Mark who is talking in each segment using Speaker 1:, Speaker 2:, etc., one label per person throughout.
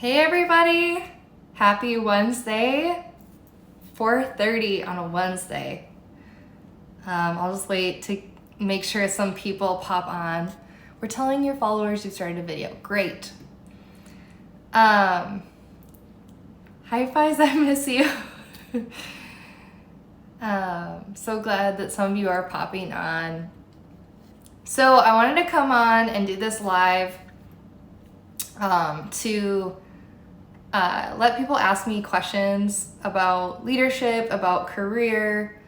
Speaker 1: Hey everybody! Happy Wednesday, 4:30 on a Wednesday. I'll just wait to make sure some people pop on. We're telling your followers you started a video. Great. Hi Fies, I miss you. So glad that some of you are popping on. So I wanted to come on and do this live to let people ask me questions about leadership, about career,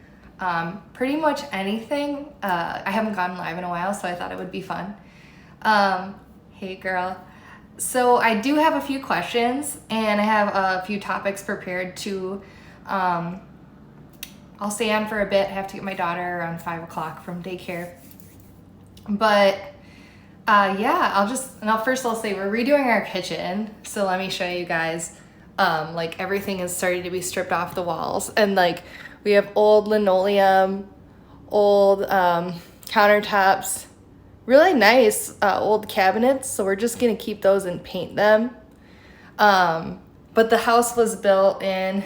Speaker 1: pretty much anything. I haven't gone live in a while, so I thought it would be fun. Hey girl. So I do have a few questions and I have a few topics prepared to, I'll stay on for a bit. I have to get my daughter around 5 o'clock from daycare. But yeah, first I'll say we're redoing our kitchen. So let me show you guys, like everything is starting to be stripped off the walls, and like we have old linoleum, old countertops, really nice old cabinets. So we're just gonna keep those and paint them. But the house was built in,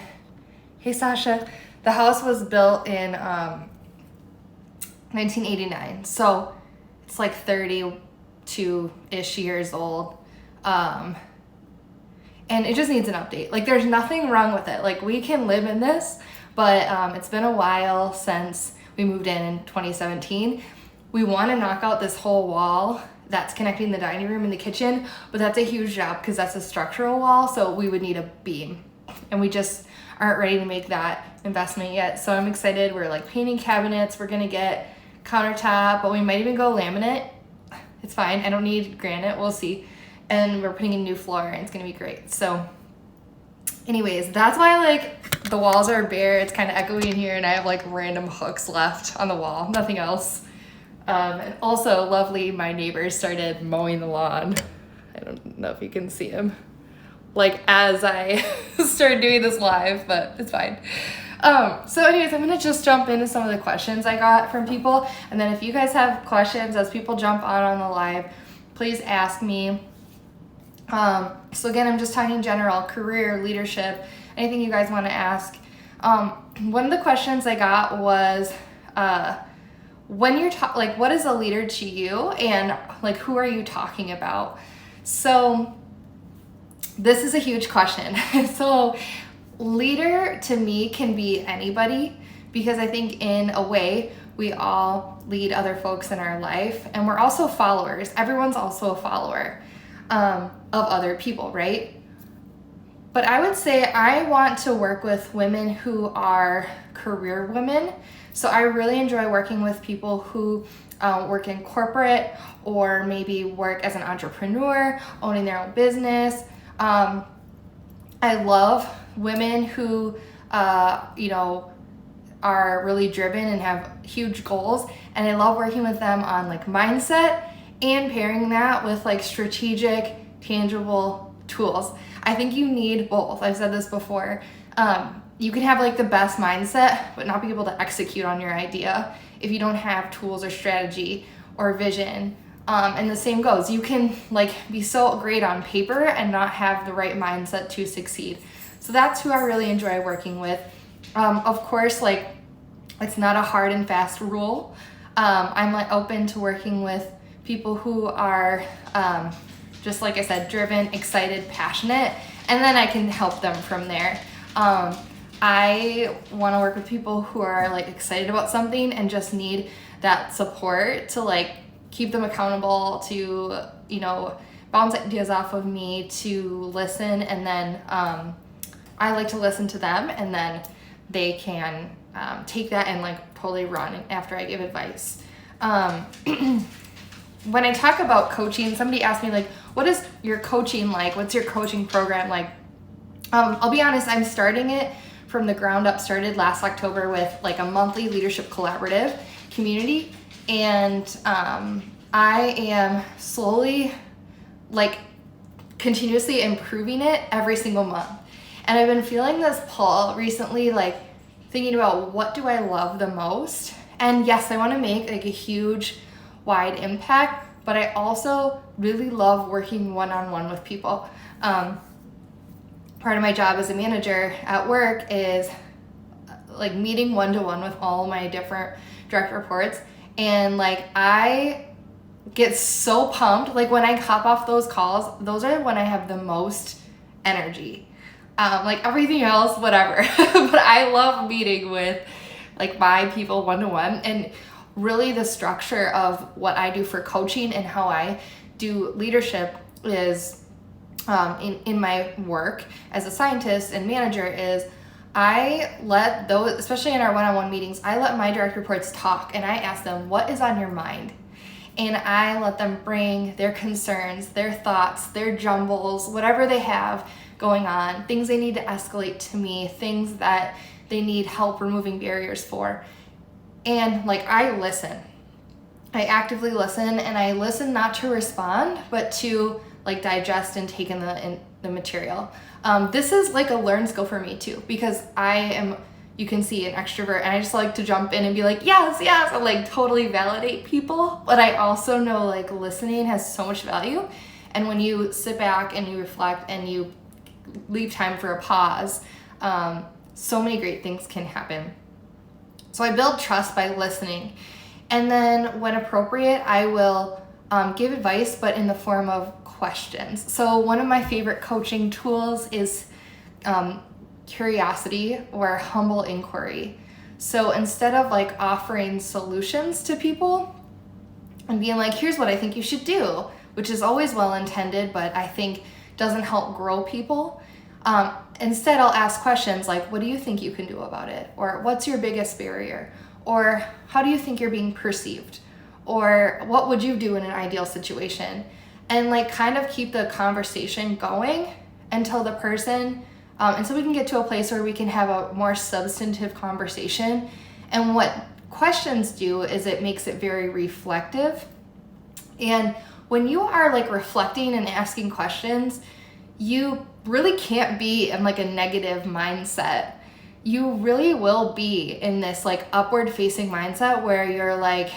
Speaker 1: hey Sasha, the house was built in 1989. So it's like 32-ish years old. And it just needs an update. Like there's nothing wrong with it. Like we can live in this, but it's been a while since we moved in 2017. We want to knock out this whole wall that's connecting the dining room and the kitchen, but that's a huge job because that's a structural wall. So we would need a beam, and we just aren't ready to make that investment yet. So I'm excited. We're like painting cabinets. We're going to get countertop, but we might even go laminate. It's fine. I don't need granite. We'll see. And we're putting in new floor and it's going to be great. So anyways, that's why like the walls are bare. It's kind of echoey in here and I have like random hooks left on the wall. Nothing else. And also lovely, my neighbors started mowing the lawn. I don't know if you can see him. Like as I started doing this live, but it's fine. So anyways, I'm gonna just jump into some of the questions I got from people, and then if you guys have questions as people jump on the live, please ask me. So again, I'm just talking general career, leadership, anything you guys want to ask. One of the questions I got was, when you're like, what is a leader to you, and like, who are you talking about? So this is a huge question. So leader to me can be anybody, because I think in a way we all lead other folks in our life, and we're also followers. Everyone's also a follower of other people, right? But I would say I want to work with women who are career women. So I really enjoy working with people who work in corporate, or maybe work as an entrepreneur, owning their own business. I love women who, are really driven and have huge goals. And I love working with them on like mindset and pairing that with like strategic, tangible tools. I think you need both. I've said this before. You can have like the best mindset, but not be able to execute on your idea if you don't have tools or strategy or vision. And the same goes. You can like be so great on paper and not have the right mindset to succeed. So that's who I really enjoy working with. Of course, like it's not a hard and fast rule. I'm like open to working with people who are just like I said, driven, excited, passionate, and then I can help them from there. I want to work with people who are like excited about something and just need that support to like keep them accountable, to bounce ideas off of me, to listen, and then I like to listen to them, and then they can take that and like totally run after I give advice. When I talk about coaching, somebody asked me like, what is your coaching like? What's your coaching program like? I'll be honest, I'm starting it from the ground up. Started last October with like a monthly leadership collaborative community. And I am slowly, like continuously improving it every single month. And I've been feeling this pull recently, like thinking about what do I love the most? And yes, I want to make like a huge, wide impact, but I also really love working one-on-one with people. part of my job as a manager at work is like meeting one-to-one with all my different direct reports. And like, I get so pumped. Like when I hop off those calls, those are when I have the most energy. Like everything else, whatever. But I love meeting with like my people one-to-one. And really the structure of what I do for coaching and how I do leadership is in my work as a scientist and manager is I let those, especially in our one-on-one meetings, I let my direct reports talk and I ask them, what is on your mind? And I let them bring their concerns, their thoughts, their jumbles, whatever they have going on, things they need to escalate to me, things that they need help removing barriers for. And like, I listen. I actively listen, and I listen not to respond, but to like digest and take in the material. This is like a learned skill for me too, because I am, you can see, an extrovert, and I just like to jump in and be like, yes, yes, and like totally validate people. But I also know like listening has so much value. And when you sit back and you reflect and you leave time for a pause, so many great things can happen. So I build trust by listening. And then when appropriate, I will give advice, but in the form of questions. So one of my favorite coaching tools is curiosity or humble inquiry. So instead of like offering solutions to people and being like, here's what I think you should do, which is always well intended, but I think doesn't help grow people. Instead, I'll ask questions like, what do you think you can do about it? Or what's your biggest barrier? Or how do you think you're being perceived? Or what would you do in an ideal situation? And like kind of keep the conversation going until the person, until we can get to a place where we can have a more substantive conversation. And what questions do is it makes it very reflective. And when you are like reflecting and asking questions, you really can't be in like a negative mindset. You really will be in this like upward facing mindset where you're like,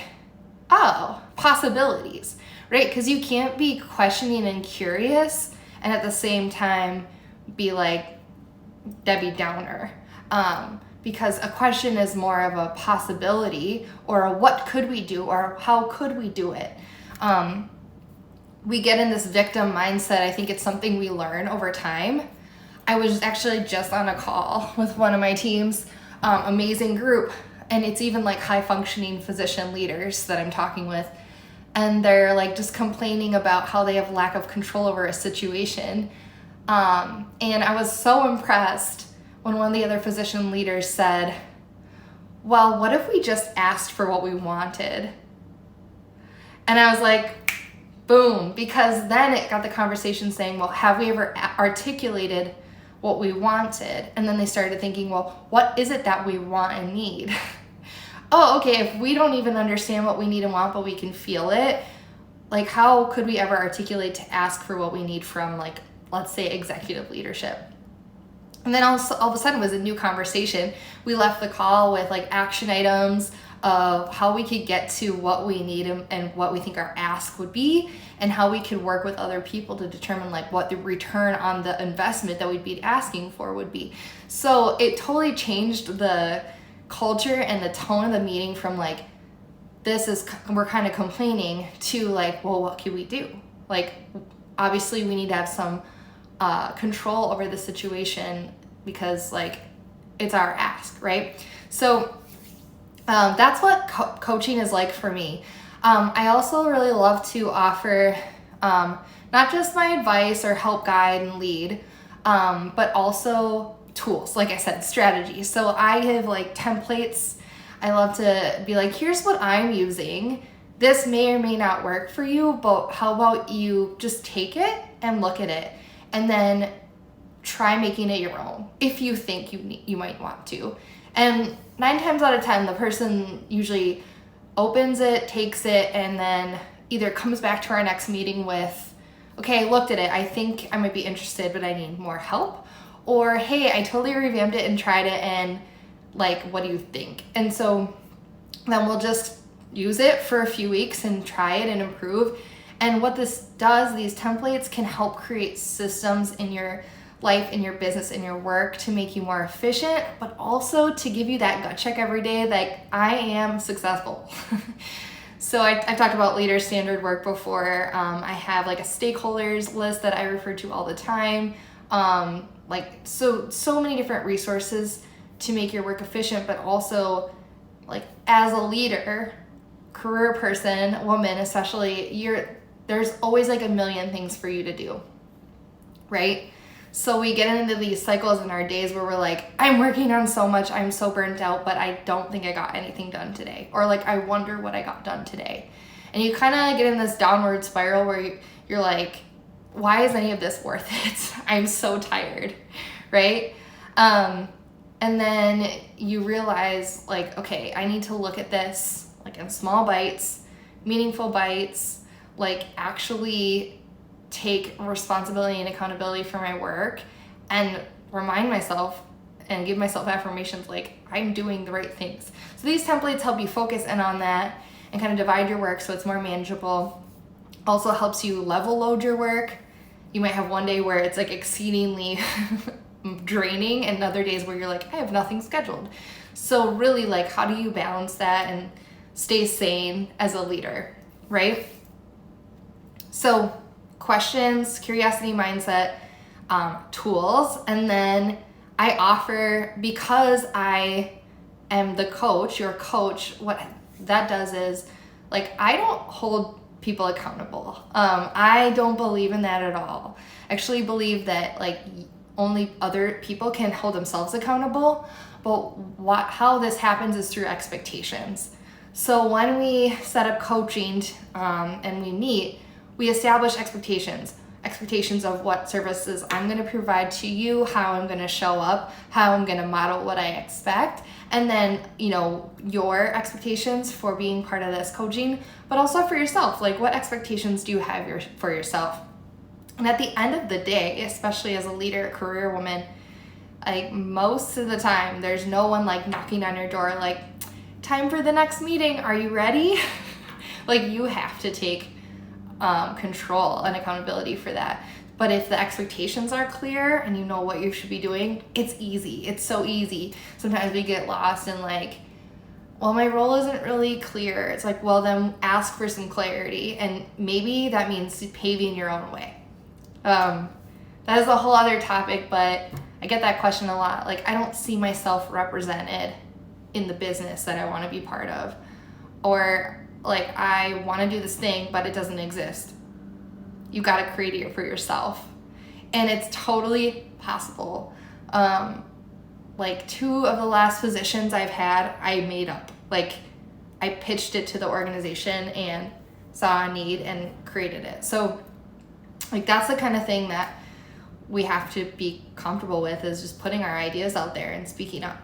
Speaker 1: oh, possibilities, right? Because you can't be questioning and curious and at the same time be like Debbie Downer. Because a question is more of a possibility or a what could we do or how could we do it. We get in this victim mindset. I think it's something we learn over time. I was actually just on a call with one of my teams, amazing group, and it's even like high functioning physician leaders that I'm talking with, and they're like just complaining about how they have lack of control over a situation. And I was so impressed when one of the other physician leaders said, well, what if we just asked for what we wanted? And I was like, boom, because then it got the conversation saying, well, have we ever articulated what we wanted? And then they started thinking, well, what is it that we want and need? Oh, okay, if we don't even understand what we need and want, but we can feel it, like how could we ever articulate to ask for what we need from, like, let's say executive leadership? And then all of a sudden it was a new conversation. We left the call with like action items of how we could get to what we need and what we think our ask would be, and how we could work with other people to determine like what the return on the investment that we'd be asking for would be. So it totally changed the culture and the tone of the meeting from like, we're kind of complaining, to like, well, what can we do? Like, obviously we need to have some control over the situation because like it's our ask, right? So that's what coaching is like for me. I also really love to offer not just my advice or help guide and lead, but also tools, like I said, strategies. So I have like templates. I love to be like, here's what I'm using. This may or may not work for you, but how about you just take it and look at it and then try making it your own if you think you might want to. And 9 times out of 10, the person usually opens it, takes it, and then either comes back to our next meeting with, okay, I looked at it, I think I might be interested, but I need more help. Or, hey, I totally revamped it and tried it, and like, what do you think? And so then we'll just use it for a few weeks and try it and improve. And what this does, these templates can help create systems in your life, in your business, in your work, to make you more efficient, but also to give you that gut check every day, like, I am successful. So I've talked about leader standard work before. I have like a stakeholders list that I refer to all the time. So many different resources to make your work efficient, but also, like, as a leader, career person, woman especially, there's always like a million things for you to do, right? So we get into these cycles in our days where we're like, I'm working on so much, I'm so burnt out, but I don't think I got anything done today. Or like, I wonder what I got done today. And you kind of get in this downward spiral where you're like, why is any of this worth it? I'm so tired, right? And then you realize, like, okay, I need to look at this like in small bites, meaningful bites, like actually take responsibility and accountability for my work, and remind myself and give myself affirmations like I'm doing the right things. So these templates help you focus in on that and kind of divide your work so it's more manageable. Also helps you level load your work. You might have one day where it's like exceedingly draining, and other days where you're like, I have nothing scheduled. So really, like, how do you balance that and stay sane as a leader, right? So questions, curiosity mindset, tools, and then I offer, because I am the coach, your coach, what that does is, like, I don't hold people accountable. I don't believe in that at all. I actually believe that, like, only other people can hold themselves accountable, but how this happens is through expectations. So when we set up coaching and we meet, we establish expectations of what services I'm going to provide to you, how I'm going to show up, how I'm going to model what I expect, and then, your expectations for being part of this coaching, but also for yourself. Like, what expectations do you have for yourself? And at the end of the day, especially as a leader, a career woman, like, most of the time, there's no one like knocking on your door like, time for the next meeting, are you ready? Like, you have to take control and accountability for that. But if the expectations are clear and you know what you should be doing, it's easy. It's so easy. Sometimes we get lost in like, well, my role isn't really clear. It's like, well, then ask for some clarity, and maybe that means paving your own way. That is a whole other topic, but I get that question a lot. Like, I don't see myself represented in the business that I want to be part of, or like, I want to do this thing, but it doesn't exist. You got to create it for yourself. And it's totally possible. Like, 2 of the last positions I've had, I made up. Like, I pitched it to the organization and saw a need and created it. So, like, that's the kind of thing that we have to be comfortable with, is just putting our ideas out there and speaking up.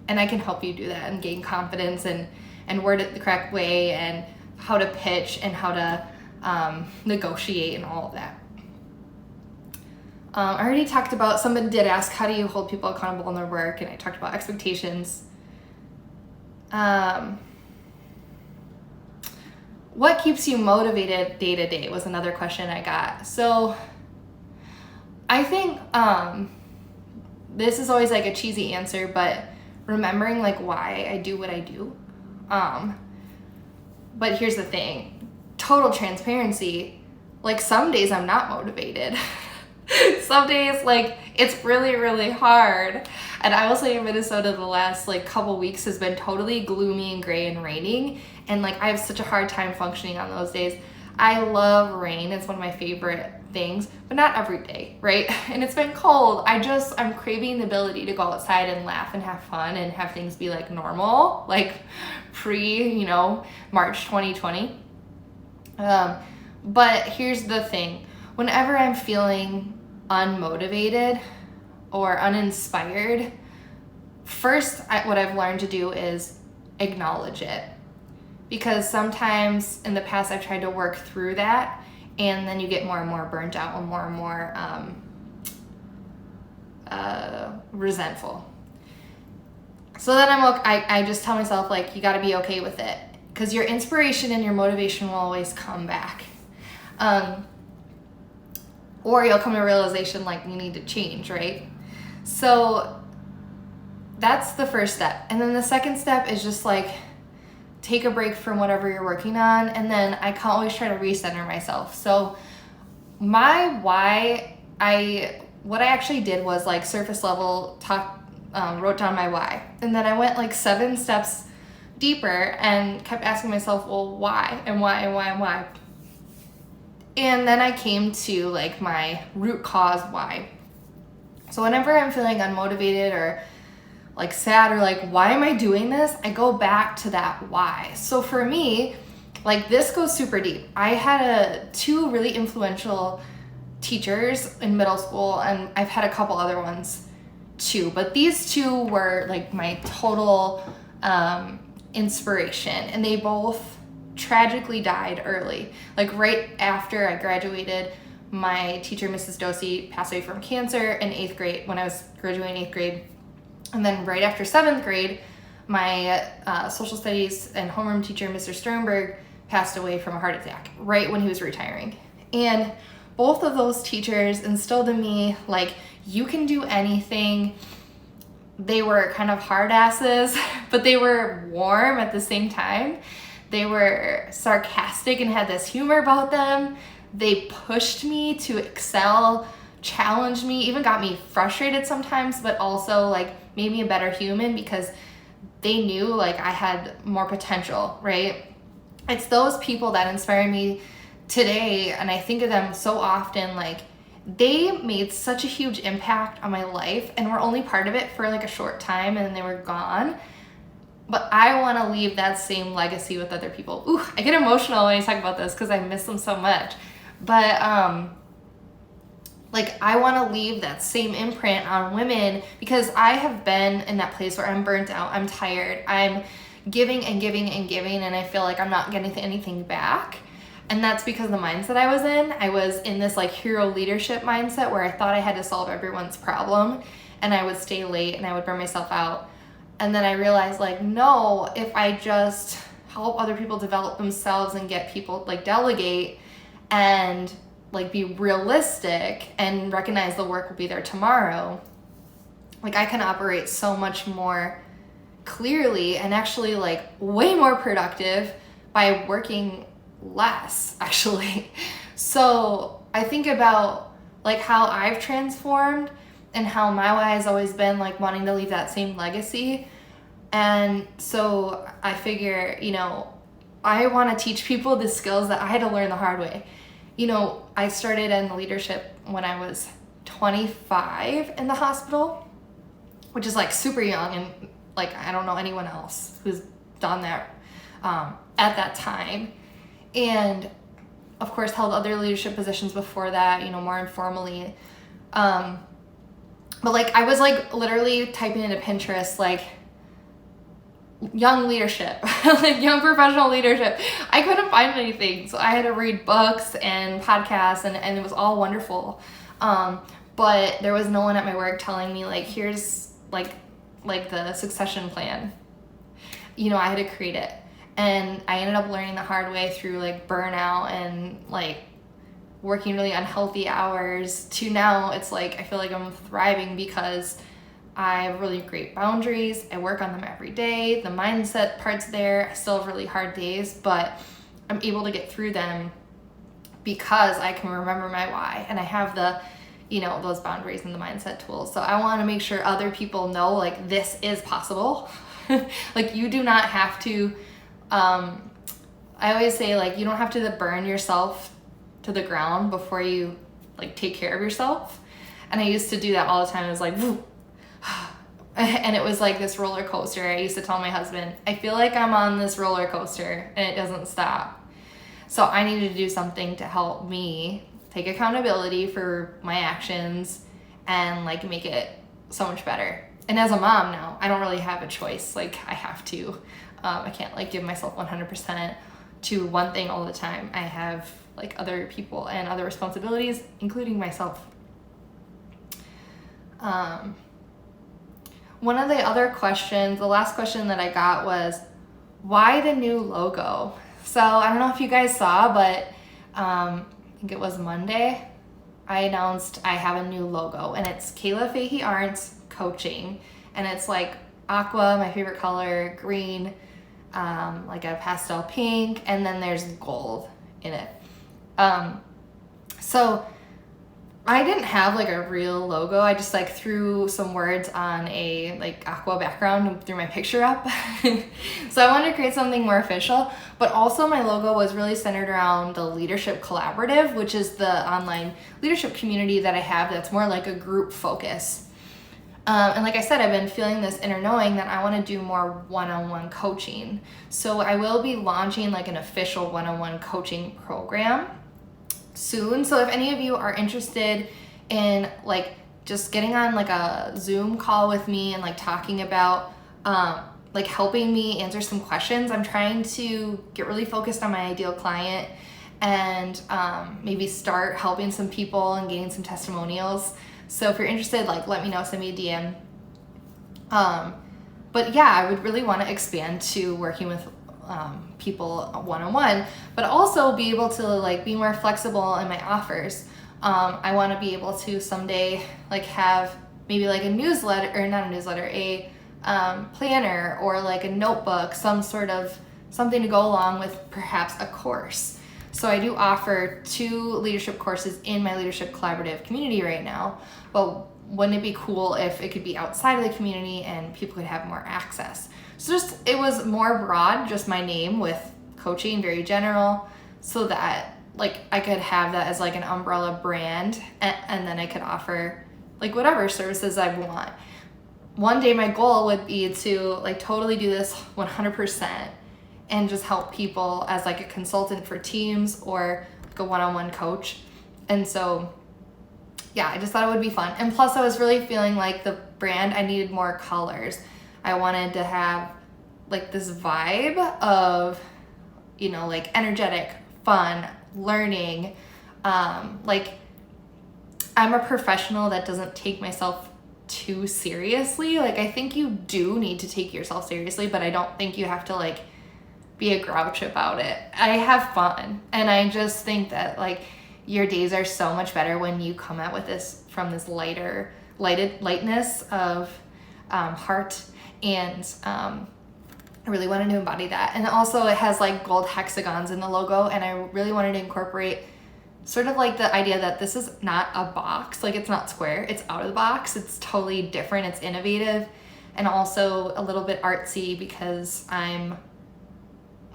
Speaker 1: And I can help you do that and gain confidence and word it the correct way, and how to pitch and how to negotiate and all of that. I already talked about, somebody did ask, how do you hold people accountable in their work? And I talked about expectations. What keeps you motivated day to day was another question I got. So I think this is always like a cheesy answer, but remembering like why I do what I do. But here's the thing, total transparency, like, some days I'm not motivated. Some days, like, it's really, really hard. And I will say in Minnesota, the last like couple weeks has been totally gloomy and gray and raining. And like, I have such a hard time functioning on those days. I love rain. It's one of my favorite things, but not every day, right? And it's been cold. I'm craving the ability to go outside and laugh and have fun and have things be like normal, like March 2020. But here's the thing. Whenever I'm feeling unmotivated or uninspired, first, what I've learned to do is acknowledge it. Because sometimes in the past I've tried to work through that, and then you get more and more burnt out and more resentful. So then I just tell myself, like, you got to be okay with it, because your inspiration and your motivation will always come back. or you'll come to a realization like you need to change, right? So that's the first step. And then the second step is just like take a break from whatever you're working on. And then I can always try to recenter myself. So my why, what I actually did was like surface level wrote down my why. And then I went like 7 steps deeper and kept asking myself, well, why and why and why and why? And then I came to like my root cause why. So whenever I'm feeling unmotivated or like sad or like, why am I doing this? I go back to that why. So for me, like this goes super deep. I had 2 really influential teachers in middle school, and I've had a couple other ones too, but these 2 were like my total inspiration, and they both tragically died early. Like right after I graduated, my teacher, Mrs. Dosey, passed away from cancer in 8th grade when I was graduating 8th grade. And then right after 7th grade, my social studies and homeroom teacher, Mr. Sternberg, passed away from a heart attack right when he was retiring. And both of those teachers instilled in me, like, you can do anything. They were kind of hard asses, but they were warm at the same time. They were sarcastic and had this humor about them. They pushed me to excel, challenged me, even got me frustrated sometimes, but also like made me a better human because they knew like I had more potential, right? It's those people that inspire me today, and I think of them so often. Like, they made such a huge impact on my life and were only part of it for like a short time and then they were gone. But I want to leave that same legacy with other people. Ooh, I get emotional when I talk about this because I miss them so much. But like, I want to leave that same imprint on women because I have been in that place where I'm burnt out, I'm tired, I'm giving and giving and giving, and I feel like I'm not getting anything back. And that's because of the mindset I was in. I was in this like hero leadership mindset where I thought I had to solve everyone's problem, and I would stay late and I would burn myself out. And then I realized, like, no, if I just help other people develop themselves and get people, like, delegate and, like, be realistic and recognize the work will be there tomorrow, like, I can operate so much more clearly and actually, like, way more productive by working less, actually. So I think about, like, how I've transformed and how my why has always been like wanting to leave that same legacy. And so I figure, you know, I want to teach people the skills that I had to learn the hard way. You know, I started in leadership when I was 25 in the hospital, which is like super young, and like I don't know anyone else who's done that at that time. And of course held other leadership positions before that, you know, more informally. But like I was like literally typing into Pinterest like young leadership, like young professional leadership. I couldn't find anything, so I had to read books and podcasts, and it was all wonderful. But there was no one at my work telling me like, here's like the succession plan. You know, I had to create it, and I ended up learning the hard way through like burnout and like working really unhealthy hours to now it's like I feel like I'm thriving because I have really great boundaries. I work on them every day. The mindset part's there. I still have really hard days, but I'm able to get through them because I can remember my why, and I have the, you know, those boundaries and the mindset tools. So I want to make sure other people know like this is possible. Like you do not have to, I always say like you don't have to burn yourself to the ground before you like take care of yourself. And I used to do that all the time. It was like, and it was like this roller coaster. I used to tell my husband, I feel like I'm on this roller coaster and it doesn't stop. So I needed to do something to help me take accountability for my actions and like make it so much better. And as a mom now, I don't really have a choice. Like I have to, I can't like give myself 100% to one thing all the time. I have like other people and other responsibilities, including myself. One of the other questions, the last question that I got was, why the new logo? So I don't know if you guys saw, but I think it was Monday. I announced I have a new logo, and it's Kayla Fahey-Ahrndt coaching, and it's like aqua, my favorite color, green, like a pastel pink, and then there's gold in it. So I didn't have like a real logo. I just like threw some words on a like aqua background and threw my picture up. So I wanted to create something more official, but also my logo was really centered around the Leadership Collaborative, which is the online leadership community that I have that's more like a group focus. And like I said, I've been feeling this inner knowing that I want to do more one-on-one coaching. So I will be launching like an official one-on-one coaching program soon. So if any of you are interested in like just getting on like a Zoom call with me and like talking about like helping me answer some questions, I'm trying to get really focused on my ideal client and maybe start helping some people and getting some testimonials. So if you're interested, like let me know, send me a DM. But yeah, I would really want to expand to working with people one-on-one, but also be able to like be more flexible in my offers. I want to be able to someday like have maybe like a newsletter, or not a newsletter, a planner or like a notebook, some sort of something to go along with perhaps a course. So I do offer 2 leadership courses in my Leadership Collaborative community right now, but wouldn't it be cool if it could be outside of the community and people could have more access? So just, it was more broad, just my name with coaching, very general, so that like I could have that as like an umbrella brand, and then I could offer like whatever services I want. One day my goal would be to like totally do this 100% and just help people as like a consultant for teams or like a one-on-one coach. And so yeah, I just thought it would be fun. And plus I was really feeling like the brand, I needed more colors. I wanted to have like this vibe of, you know, like energetic, fun, learning. Like I'm a professional that doesn't take myself too seriously. Like I think you do need to take yourself seriously, but I don't think you have to like be a grouch about it. I have fun, and I just think that like your days are so much better when you come out with this from this lightness of heart, and I really wanted to embody that. And also it has like gold hexagons in the logo, and I really wanted to incorporate sort of like the idea that this is not a box, like it's not square, it's out of the box, it's totally different, it's innovative, and also a little bit artsy because I'm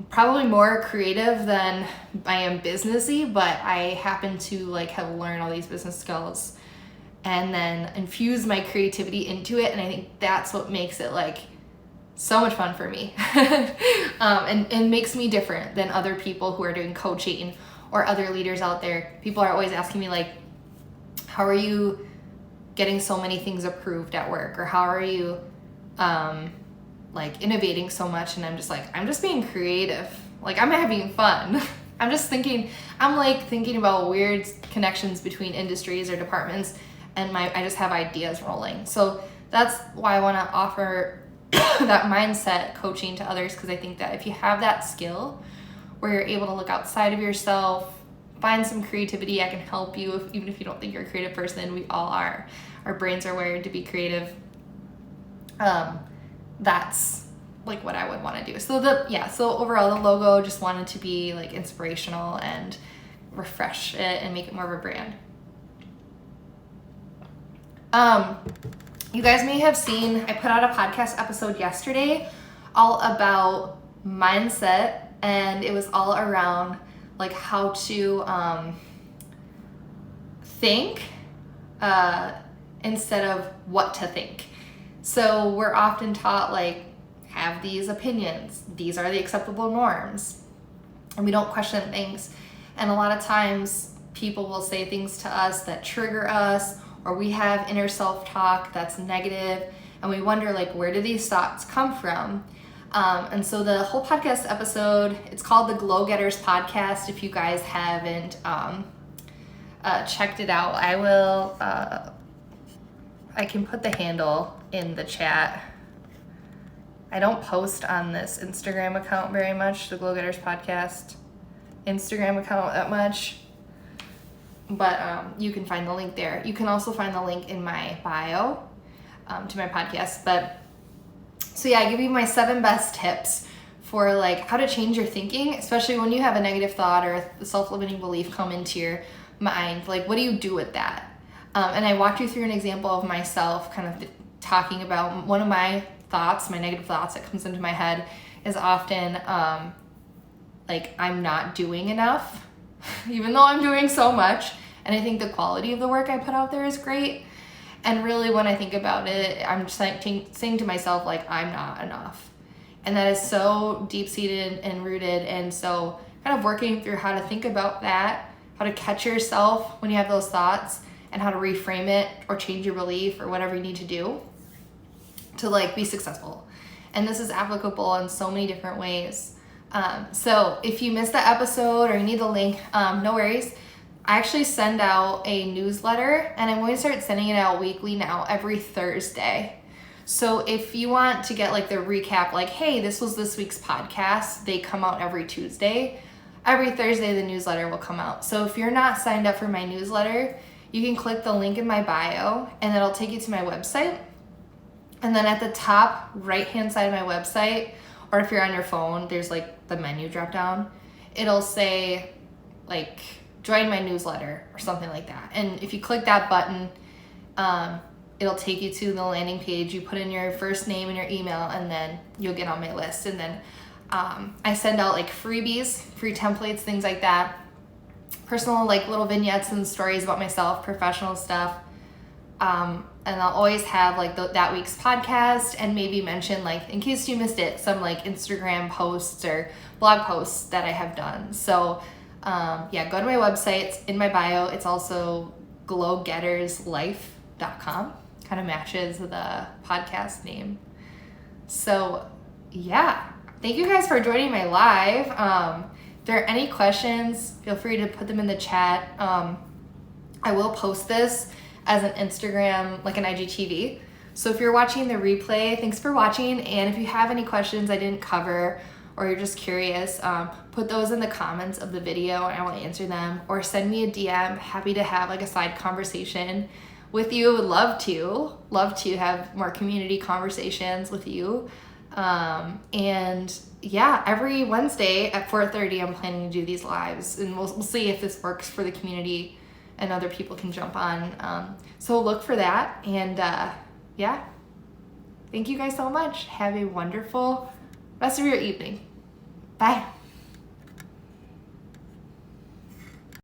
Speaker 1: probably more creative than I am businessy, but I happen to like have learned all these business skills and then infuse my creativity into it, and I think that's what makes it like so much fun for me. And makes me different than other people who are doing coaching or other leaders out there. People are always asking me like, how are you getting so many things approved at work, or how are you like innovating so much? And I'm just like, I'm just being creative. Like I'm having fun. I'm thinking about weird connections between industries or departments, and I just have ideas rolling. So that's why I want to offer that mindset coaching to others, because I think that if you have that skill where you're able to look outside of yourself, find some creativity, I can help you even if you don't think you're a creative person. We all are. Our brains are wired to be creative. That's like what I would want to do. So overall the logo just wanted to be like inspirational and refresh it and make it more of a brand. You guys may have seen, I put out a podcast episode yesterday all about mindset, and it was all around like how to think instead of what to think. So we're often taught like, have these opinions, these are the acceptable norms, and we don't question things. And a lot of times people will say things to us that trigger us, or we have inner self-talk that's negative, and we wonder like, where do these thoughts come from? And so the whole podcast episode, it's called the Glow Getters Podcast. If you guys haven't checked it out, I will, I can put the handle in the chat. I don't post on this Instagram account very much, the Glow Getters Podcast Instagram account that much. but you can find the link there. You can also find the link in my bio to my podcast. But so yeah, I give you my 7 best tips for like how to change your thinking, especially when you have a negative thought or a self-limiting belief come into your mind. Like, what do you do with that? And I walked you through an example of myself kind of talking about one of my thoughts, my negative thoughts that comes into my head is often like I'm not doing enough, even though I'm doing so much. And I think the quality of the work I put out there is great. And really, when I think about it, I'm just like saying to myself, like, I'm not enough. And that is so deep-seated and rooted. And so kind of working through how to think about that, how to catch yourself when you have those thoughts, and how to reframe it or change your belief or whatever you need to do to like be successful. And this is applicable in so many different ways. So if you missed the episode or you need the link, no worries. I actually send out a newsletter, and I'm going to start sending it out weekly now, every Thursday. So if you want to get like the recap, like, hey, this was this week's podcast, they come out every Tuesday. Every Thursday, the newsletter will come out. So if you're not signed up for my newsletter, you can click the link in my bio, and it'll take you to my website. And then at the top right-hand side of my website, or if you're on your phone, there's like the menu drop down. It'll say like, join my newsletter or something like that. And if you click that button, it'll take you to the landing page. You put in your first name and your email, and then you'll get on my list. And then I send out like freebies, free templates, things like that. Personal like little vignettes and stories about myself, professional stuff. And I'll always have like that week's podcast, and maybe mention, like, in case you missed it, some like Instagram posts or blog posts that I have done. So yeah, go to my website. It's in my bio. It's also glowgetterslife.com. Kind of matches the podcast name. So yeah, thank you guys for joining my live. If there are any questions, feel free to put them in the chat. I will post this as an Instagram, like an IGTV. So if you're watching the replay, thanks for watching. And if you have any questions I didn't cover, or you're just curious, put those in the comments of the video and I will answer them, or send me a DM. Happy to have like a side conversation with you. Would love to have more community conversations with you. And yeah, every Wednesday at 4:30, I'm planning to do these lives, and we'll see if this works for the community and other people can jump on. So look for that. And yeah, thank you guys so much. Have a wonderful rest of your evening. Bye.